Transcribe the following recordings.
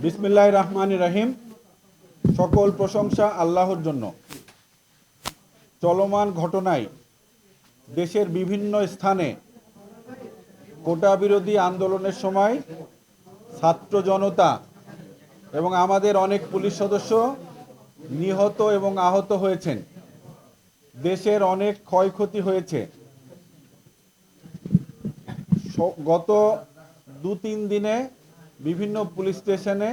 বিসমিল্লাহির রহমানির রহিম। সকল প্রশংসা আল্লাহর জন্য। চলমান ঘটনায় দেশের বিভিন্ন স্থানে কোটা বিরোধী আন্দোলনের সময় ছাত্র জনতা এবং আমাদের অনেক পুলিশ সদস্য নিহত এবং আহত হয়েছেন। দেশের অনেক ক্ষয়ক্ষতি হয়েছে। গত 2-3 দিনে বিভিন্ন পুলিশ স্টেশনে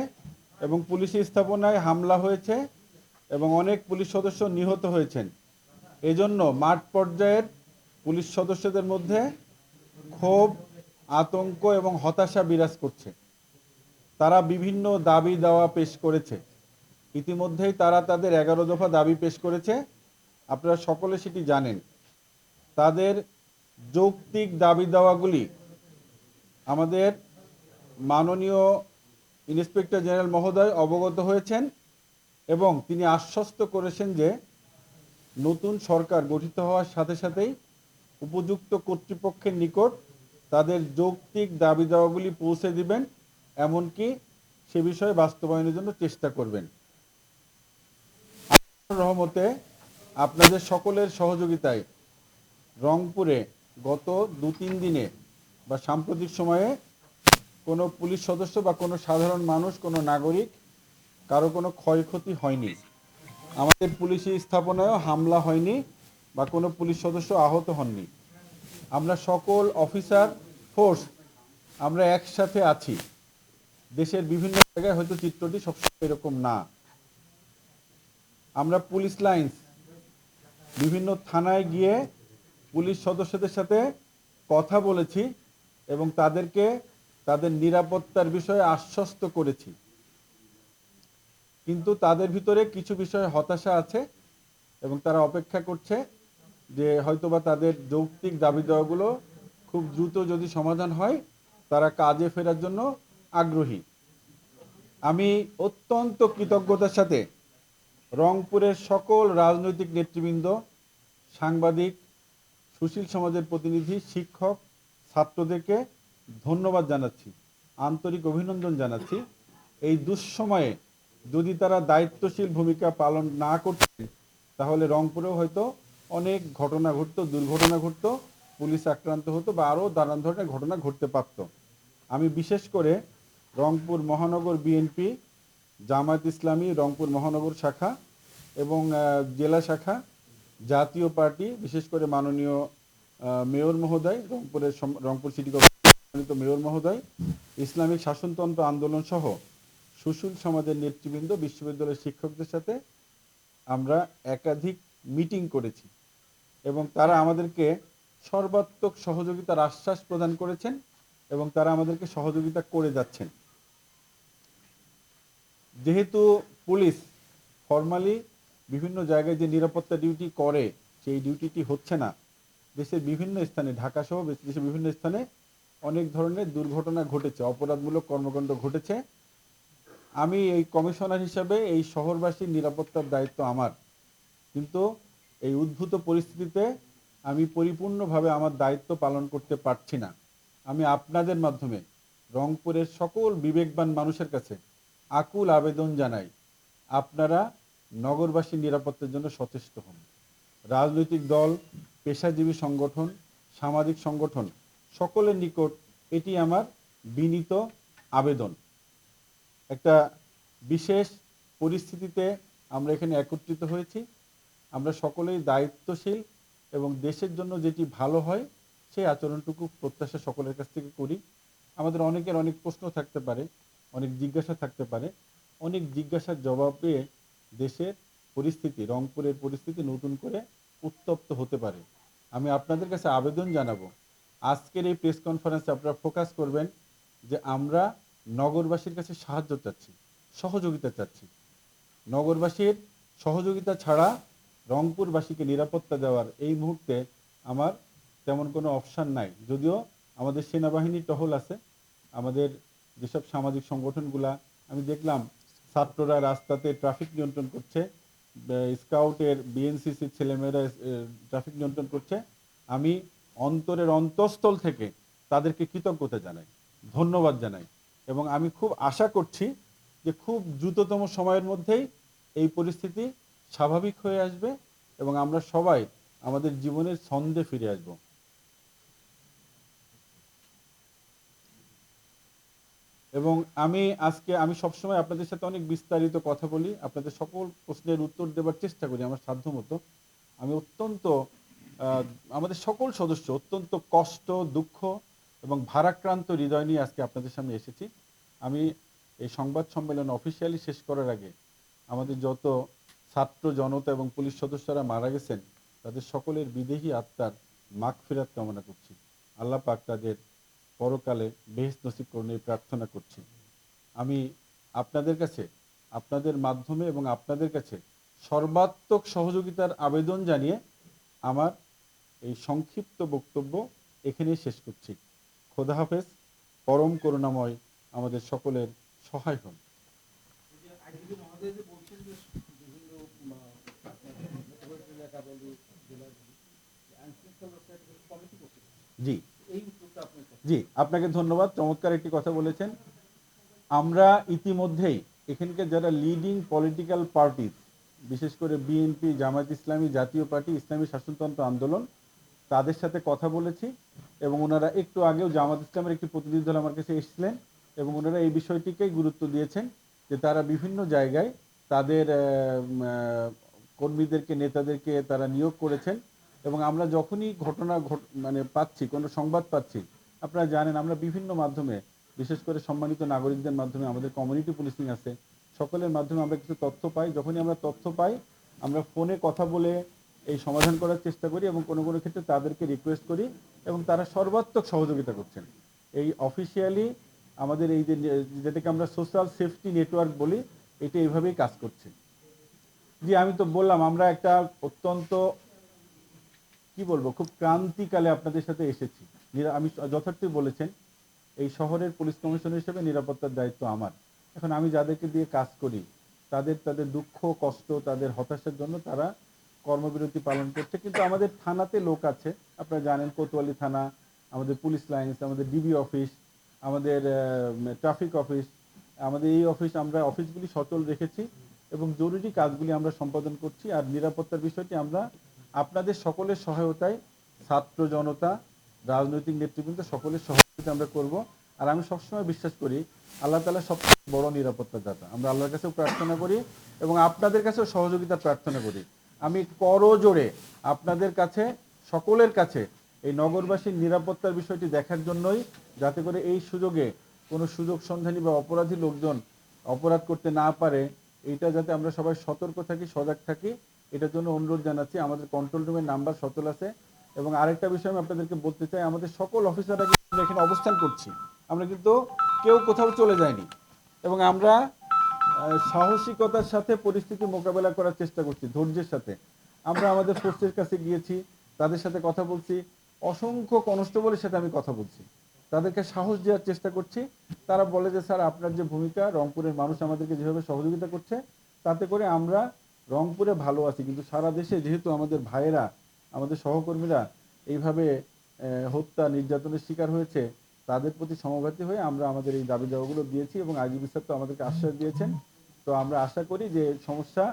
এবং পুলিশি স্থাপনায় হামলা হয়েছে এবং অনেক পুলিশ সদস্য নিহত হয়েছেন। এজন্য মাঠ পর্যায়ের পুলিশ সদস্যদের মধ্যে ক্ষোভ, আতঙ্ক এবং হতাশা বিরাজ করছে। তারা বিভিন্ন দাবি দাওয়া পেশ করেছে। ইতিমধ্যেই তারা তাদের 11 দফা দাবি পেশ করেছে। আপনারা সকলে সেটি জানেন। তাদের যৌক্তিক দাবি দাওয়াগুলি আমাদের মাননীয় ইন্সপেক্টর জেনারেল মহোদয় অবগত হয়েছেন এবং তিনি আশ্বস্ত করেছেন যে নতুন সরকার গঠিত হওয়ার সাথে সাথেই উপযুক্ত কর্তৃপক্ষের নিকট তাদের যৌক্তিক দাবি দাওয়াগুলি পৌঁছে দিবেন, এমনকি সে বিষয়ে বাস্তবায়নের জন্য চেষ্টা করবেন। আল্লাহর রহমতে আপনাদের সকলের সহযোগিতায় রংপুরে গত 2-3 দিনে বা সাম্প্রতিক সময়ে কোনো পুলিশ সদস্য বা কোনো সাধারণ মানুষ, কোনো নাগরিক কারো কোনো ক্ষয়ক্ষতি হয়নি। আমাদের পুলিশি স্থাপনায়ও হামলা হয়নি বা কোনো পুলিশ সদস্য আহত হননি। আমরা সকল অফিসার ফোর্স আমরা একসাথে আছি। দেশের বিভিন্ন জায়গায় হয়তো চিত্রটি সবসময় এরকম না। আমরা পুলিশ লাইন্স বিভিন্ন থানায় গিয়ে পুলিশ সদস্যদের সাথে কথা বলেছি এবং তাদেরকে তাদের নিরাপত্তার বিষয়ে আশ্বস্ত করেছি। কিন্তু তাদের ভিতরে কিছু বিষয়ে হতাশা আছে এবং তারা অপেক্ষা করছে যে হয়তোবা তাদের যৌক্তিক দাবি দেওয়াগুলো খুব দ্রুত যদি সমাধান হয় তারা কাজে ফেরার জন্য আগ্রহী। আমি অত্যন্ত কৃতজ্ঞতার সাথে রংপুরের সকল রাজনৈতিক নেতৃবৃন্দ, সাংবাদিক, সুশীল সমাজের প্রতিনিধি, শিক্ষক, ছাত্রদেরকে ধন্যবাদ জানাচ্ছি, আন্তরিক অভিনন্দন জানাচ্ছি। এই দুঃসময়ে যদি তারা দায়িত্বশীল ভূমিকা পালন না করতেন তাহলে রংপুরেও হয়তো অনেক ঘটনা ঘটতো, দুর্ঘটনা ঘটতো, পুলিশ আক্রান্ত হতো বা আরও নানান ধরনের ঘটনা ঘটতে পারত। আমি বিশেষ করে রংপুর মহানগর বিএনপি, জামায়াত ইসলামী রংপুর মহানগর শাখা এবং জেলা শাখা, জাতীয় পার্টি, বিশেষ করে মাননীয় মেয়র মহোদয়, রংপুর সিটি কর্পোরেশন মেয়র মহোদয়, ইসলামিক শাসনতন্ত্র আন্দোলন সহ সুশীল সমাজের নেতৃবৃন্দ, বিশ্ববিদ্যালয়ের শিক্ষকদের সাথে আমরা একাধিক মিটিং করেছি এবং তারা আমাদেরকে সর্বাত্মক সহযোগিতার আশ্বাস প্রদান করেছেন এবং তারা আমাদেরকে সহযোগিতা করে যাচ্ছেন। যেহেতু পুলিশ ফরমালি বিভিন্ন জায়গায় যে নিরাপত্তা ডিউটি করে সেই ডিউটিটি হচ্ছে না, দেশের বিভিন্ন স্থানে, ঢাকা সহ দেশের বিভিন্ন স্থানে অনেক ধরনের দুর্ঘটনা ঘটেছে, অপরাধমূলক কর্মকাণ্ড ঘটেছে। আমি এই কমিশনার হিসাবে এই শহরবাসীর নিরাপত্তার দায়িত্ব আমার, কিন্তু এই উদ্ভূত পরিস্থিতিতে আমি পরিপূর্ণভাবে আমার দায়িত্ব পালন করতে পারছি না। আমি আপনাদের মাধ্যমে রংপুরের সকল বিবেকবান মানুষের কাছে আকুল আবেদন জানাই, আপনারা নগরবাসীর নিরাপত্তার জন্য সচেষ্ট হন। রাজনৈতিক দল, পেশাজীবী সংগঠন, সামাজিক সংগঠন সকলের নিকট এটি আমার বিনীত আবেদন। একটা বিশেষ পরিস্থিতিতে আমরা এখানে একত্রিত হয়েছি। আমরা সকলেই দায়িত্বশীল এবং দেশের জন্য যেটি ভালো হয় সেই আচরণটুকু প্রত্যাশা সকলের কাছ থেকে করি। আমাদের অনেকের অনেক প্রশ্ন থাকতে পারে, অনেক জিজ্ঞাসা থাকতে পারে। অনেক জিজ্ঞাসার জবাব পেয়ে দেশের পরিস্থিতি, রংপুরের পরিস্থিতি নতুন করে উত্তপ্ত হতে পারে। আমি আপনাদের কাছে আবেদন জানাবো, আজকের এই প্রেস কনফারেন্সে আপনারা ফোকাস করবেন যে আমরা নগরবাসীর কাছে সাহায্য চাচ্ছি, সহযোগিতা চাচ্ছি। নগরবাসীর সহযোগিতা ছাড়া রংপুরবাসীকে নিরাপত্তা দেওয়ার এই মুহূর্তে আমার তেমন কোনো অপশান নাই। যদিও আমাদের সেনাবাহিনীর টহল আছে, আমাদের যেসব সামাজিক সংগঠনগুলা, আমি দেখলাম ছাত্ররা রাস্তাতে ট্রাফিক নিয়ন্ত্রণ করছে, স্কাউটের বিএনসিসির ছেলেমেয়েরা ট্রাফিক নিয়ন্ত্রণ করছে। আমি অন্তরের অন্তঃস্থল থেকে তাদেরকে কৃতজ্ঞতা জানাই, ধন্যবাদ জানাই এবং আমি খুব আশা করছি যে খুব দ্রুততম সময়ের মধ্যেই এই পরিস্থিতি স্বাভাবিক হয়ে আসবে এবং আমরা সবাই আমাদের জীবনের ছন্দে ফিরে আসব। এবং আমি সবসময় আপনাদের সাথে অনেক বিস্তারিত কথা বলি, আপনাদের সকল প্রশ্নের উত্তর দেওয়ার চেষ্টা করি আমার সাধ্যমতো। আমি আমাদের সকল সদস্য অত্যন্ত কষ্ট, দুঃখ এবং ভারাক্রান্ত হৃদয় নিয়ে আজকে আপনাদের সামনে এসেছি। আমি এই সংবাদ সম্মেলন অফিসিয়ালি শেষ করার আগে আমাদের যত ছাত্র জনতা এবং পুলিশ সদস্যরা মারা গেছেন তাদের সকলের বিদেহী আত্মার মাগফিরাত কামনা করছি। আল্লাহ পাক তাদের পরকালে বেহেশত নসিব করুন এই প্রার্থনা করছি। আমি আপনাদের কাছে, আপনাদের মাধ্যমে এবং আপনাদের কাছে সর্বাত্মক সহযোগিতার আবেদন জানিয়ে আমার এই সংক্ষিপ্ত বক্তব্য এখানেই শেষ করছি। খোদা হাফেজ। পরম করুণাময় আমাদের সকলের সহায় হন। জি জি, আপনাকে ধন্যবাদ। চমৎকার একটি কথা বলেছেন। আমরা ইতিমধ্যেই এখানকার যারা লিডিং পলিটিক্যাল পার্টি, বিশেষ করে বিএনপি, জামায়াত ইসলামী, জাতীয় পার্টি, ইসলামী শাসনতন্ত্র আন্দোলন, তাদের সাথে কথা বলেছি এবং ওনারা একটু আগেও জামাত ইসলামের একটি প্রতিনিধি দল আমার কাছে এসেছিলেন এবং ওনারা এই বিষয়টিকেই গুরুত্ব দিয়েছেন যে তারা বিভিন্ন জায়গায় তাদের কর্মীদেরকে, নেতাদেরকে তারা নিয়োগ করেছেন এবং আমরা যখনই পাচ্ছি, কোনো সংবাদ পাচ্ছি, আপনারা জানেন আমরা বিভিন্ন মাধ্যমে, বিশেষ করে সম্মানিত নাগরিকদের মাধ্যমে, আমাদের কমিউনিটি পুলিশিং আছে, সকলের মাধ্যমে আমরা কিছু তথ্য পাই। যখনই আমরা তথ্য পাই আমরা ফোনে কথা বলে এই সমাধান করার চেষ্টা করি এবং কোনো কোনো ক্ষেত্রে তাদেরকে রিকোয়েস্ট করি এবং তারা সর্বাত্মক সহযোগিতা করছেন। এই অফিসিয়ালি আমাদের এই যেটাকে আমরা সোশ্যাল সেফটি নেটওয়ার্ক বলি, এটা এইভাবেই কাজ করছে। জি, আমি তো বললাম আমরা একটা অত্যন্ত খুব ক্রান্তিকালে আপনাদের সাথে এসেছি। আমি যথার্থই বলেছেন, এই শহরের পুলিশ কমিশনার হিসেবে নিরাপত্তার দায়িত্ব আমার। এখন আমি যাদেরকে দিয়ে কাজ করি তাদের দুঃখ, কষ্ট, তাদের হতাশার জন্য তারা কর্মবিরতি পালন করছে। কিন্তু আমাদের থানাতে লোক আছে, আপনারা জানেন, কোতোয়ালি থানা, আমাদের পুলিশ লাইন্স, আমাদের ডিবি অফিস, আমাদের ট্রাফিক অফিস, আমাদের এই অফিস, আমরা অফিসগুলি সচল রেখেছি এবং জরুরি কাজগুলি আমরা সম্পাদন করছি। আর নিরাপত্তার বিষয়টি আমরা আপনাদের সকলের সহায়তায়, ছাত্র জনতা, রাজনৈতিক নেতৃবৃন্দ সকলের সহযোগিতা আমরা করব। আর আমি সবসময় বিশ্বাস করি আল্লাহ তাআলা সবচেয়ে বড় নিরাপত্তাদাতা। আমরা আল্লাহর কাছেও প্রার্থনা করি এবং আপনাদের কাছেও সহযোগিতা প্রার্থনা করি। আমি করজোড়ে আপনাদের কাছে, সকলের কাছে এই নগরবাসীর নিরাপত্তার বিষয়টি দেখার জন্যই, যাতে করে এই সুযোগে কোনো সুযোগ সন্ধানী বা অপরাধী লোকজন অপরাধ করতে না পারে, এইটা যাতে আমরা সবাই সতর্ক থাকি, সজাগ থাকি, এটার জন্য অনুরোধ জানাচ্ছি। আমাদের কন্ট্রোল রুমের নাম্বার সচল আছে। এবং আরেকটা বিষয় আমি আপনাদেরকে বলতে চাই, আমাদের সকল অফিসাররা কিন্তু এখানে অবস্থান করছি, আমরা কিন্তু কেউ কোথাও চলে যায়নি এবং আমরা সাহসিকতার সাথে পরিস্থিতি মোকাবেলা করার চেষ্টা করছি, ধৈর্যের সাথে। আমরা আমাদের ফোর্সের কাছে গিয়েছি, তাদের সাথে কথা বলছি, অসংখ্য কনস্টেবলের সাথে আমি কথা বলছি, তাদেরকে সাহস দেওয়ার চেষ্টা করছি। তারা বলে যে স্যার, আপনার যে ভূমিকা, রংপুরের মানুষ আমাদেরকে যেভাবে সহযোগিতা করছে, তাতে করে আমরা রংপুরে ভালো আছি, কিন্তু সারা দেশে যেহেতু আমাদের ভাইয়েরা, আমাদের সহকর্মীরা এইভাবে হত্যা, নির্যাতনের শিকার হয়েছে, তাদের প্রতি সমবেত হয়ে আমরা আমাদের এই দাবি দাওয়াগুলো দিয়েছি এবং আইজিপি স্যার তো আমাদেরকে আশ্বাস দিয়েছেন। তো আমরা আশা করি যে সমস্যা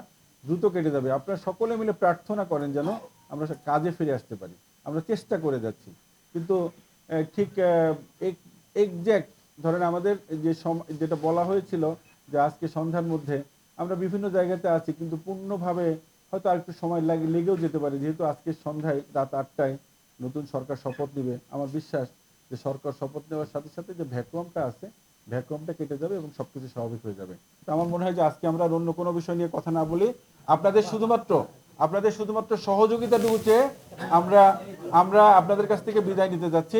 দ্রুত কেটে যাবে। আপনারা সকলে মিলে প্রার্থনা করেন যেন আমরা কাজে ফিরে আসতে পারি। আমরা চেষ্টা করে যাচ্ছি, কিন্তু ঠিক এক্স্যাক্ট ধরেন আমাদের যেটা বলা হয়েছিল যে আজকে সন্ধ্যার মধ্যে আমরা বিভিন্ন জায়গাতে আছি, কিন্তু পূর্ণভাবে হয়তো আর একটু সময় লেগেও যেতে পারে, যেহেতু আজকে সন্ধ্যায় রাত 8টায় নতুন সরকার শপথ নেবে। আমার বিশ্বাস যে সরকার শপথ নেওয়ার সাথে সাথে যে ভ্যাকুয়ামটা আছে, ভ্যাকুয়ামটা কেটে যাবে এবং সবকিছু স্বাভাবিক হয়ে যাবে। তো আমার মনে হয় যে আজকে আমরা অন্য কোনো বিষয় নিয়ে কথা না বলি, আপনাদের শুধুমাত্র সহযোগিতাটুকু চেয়ে আমরা আপনাদের কাছ থেকে বিদায় নিতে যাচ্ছি।